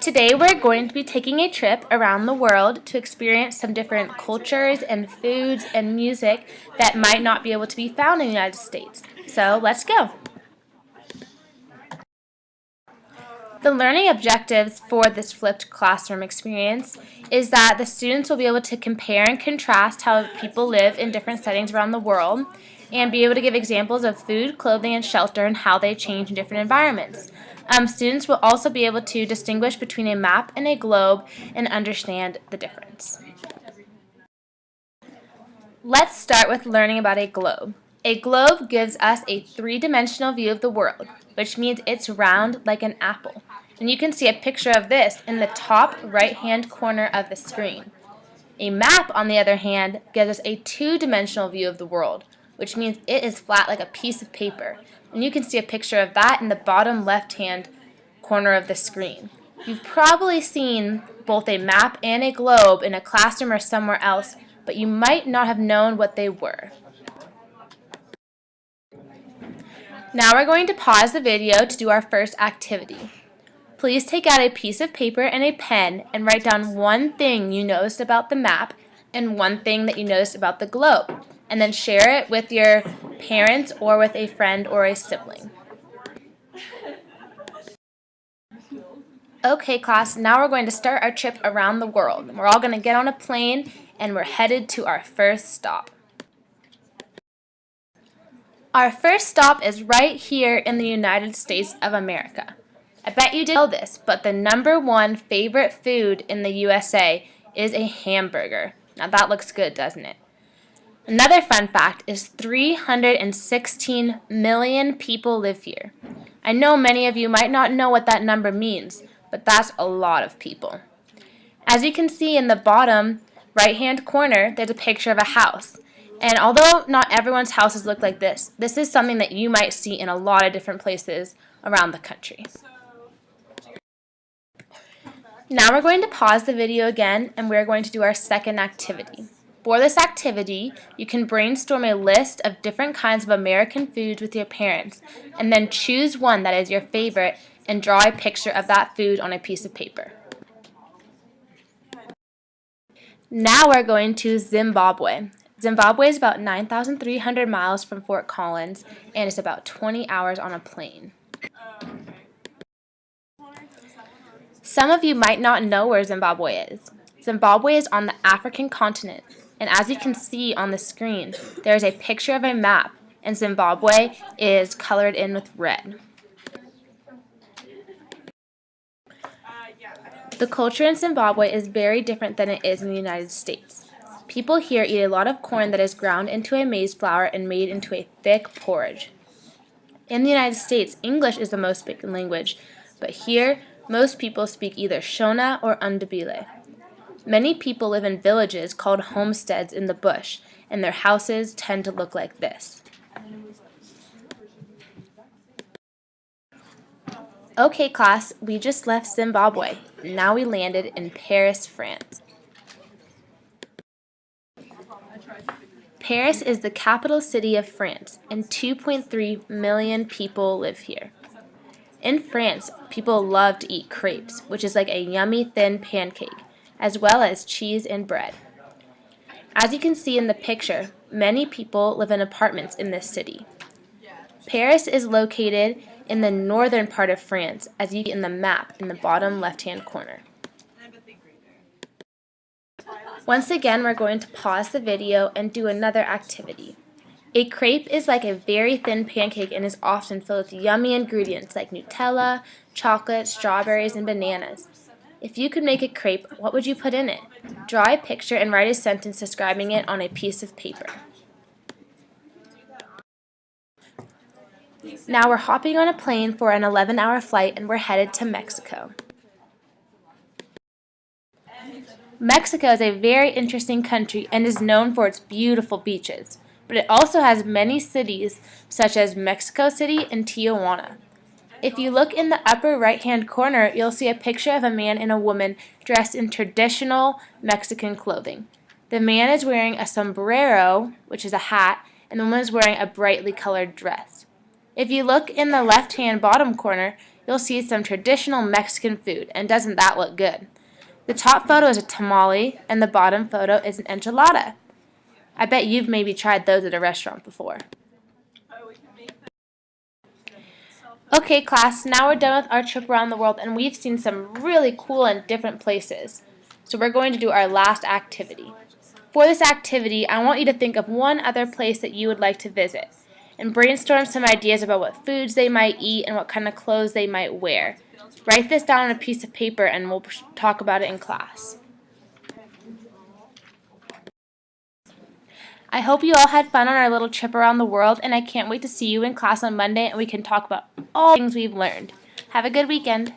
Today we're going to be taking a trip around the world to experience some different cultures and foods and music that might not be able to be found in the United States. So let's go. The learning objectives for this flipped classroom experience is that the students will be able to compare and contrast how people live in different settings around the world and be able to give examples of food, clothing, and shelter and how they change in different environments. Students will also be able to distinguish between a map and a globe and understand the difference. Let's start with learning about a globe. A globe gives us a three-dimensional view of the world, which means it's round like an apple. And you can see a picture of this in the top right-hand corner of the screen. A map, on the other hand, gives us a two-dimensional view of the world, which means it is flat like a piece of paper. And you can see a picture of that in the bottom left-hand corner of the screen. You've probably seen both a map and a globe in a classroom or somewhere else, but you might not have known what they were. Now we're going to pause the video to do our first activity. Please take out a piece of paper and a pen and write down one thing you noticed about the map and one thing that you noticed about the globe, and then share it with your parents or with a friend or a sibling. Okay, class, now we're going to start our trip around the world. We're all going to get on a plane and we're headed to our first stop. Our first stop is right here in the United States of America. I bet you didn't know this, but the #1 favorite food in the USA is a hamburger. Now that looks good, doesn't it? Another fun fact is 316 million people live here. I know many of you might not know what that number means, but that's a lot of people. As you can see in the bottom right-hand corner, there's a picture of a house. And although not everyone's houses look like this is something that you might see in a lot of different places around the country. Now we're going to pause the video again and we're going to do our second activity. For this activity, you can brainstorm a list of different kinds of American foods with your parents and then choose one that is your favorite and draw a picture of that food on a piece of paper. Now we're going to Zimbabwe. Zimbabwe is about 9,300 miles from Fort Collins and it's about 20 hours on a plane. Some of you might not know where Zimbabwe is. Zimbabwe is on the African continent, and as you can see on the screen, there is a picture of a map, and Zimbabwe is colored in with red. The culture in Zimbabwe is very different than it is in the United States. People here eat a lot of corn that is ground into a maize flour and made into a thick porridge. In the United States, English is the most spoken language, but here, most people speak either Shona or Ndebele. Many people live in villages called homesteads in the bush, and their houses tend to look like this. Okay, class, we just left Zimbabwe. Now we landed in Paris, France. Paris is the capital city of France, and 2.3 million people live here. In France, people love to eat crepes, which is like a yummy thin pancake, as well as cheese and bread. As you can see in the picture, many people live in apartments in this city. Paris is located in the northern part of France, as you see in the map in the bottom left-hand corner. Once again, we're going to pause the video and do another activity. A crepe is like a very thin pancake and is often filled with yummy ingredients like Nutella, chocolate, strawberries, and bananas. If you could make a crepe, what would you put in it? Draw a picture and write a sentence describing it on a piece of paper. Now we're hopping on a plane for an 11-hour flight and we're headed to Mexico. Mexico is a very interesting country and is known for its beautiful beaches, but it also has many cities such as Mexico City and Tijuana. If you look in the upper right-hand corner, you'll see a picture of a man and a woman dressed in traditional Mexican clothing. The man is wearing a sombrero, which is a hat, and the woman is wearing a brightly colored dress. If you look in the left-hand bottom corner, you'll see some traditional Mexican food, and doesn't that look good? The top photo is a tamale, and the bottom photo is an enchilada. I bet you've maybe tried those at a restaurant before. Okay, class, now we're done with our trip around the world, and we've seen some really cool and different places. So we're going to do our last activity. For this activity, I want you to think of one other place that you would like to visit, and brainstorm some ideas about what foods they might eat and what kind of clothes they might wear. Write this down on a piece of paper and we'll talk about it in class. I hope you all had fun on our little trip around the world, and I can't wait to see you in class on Monday and we can talk about all things we've learned. Have a good weekend.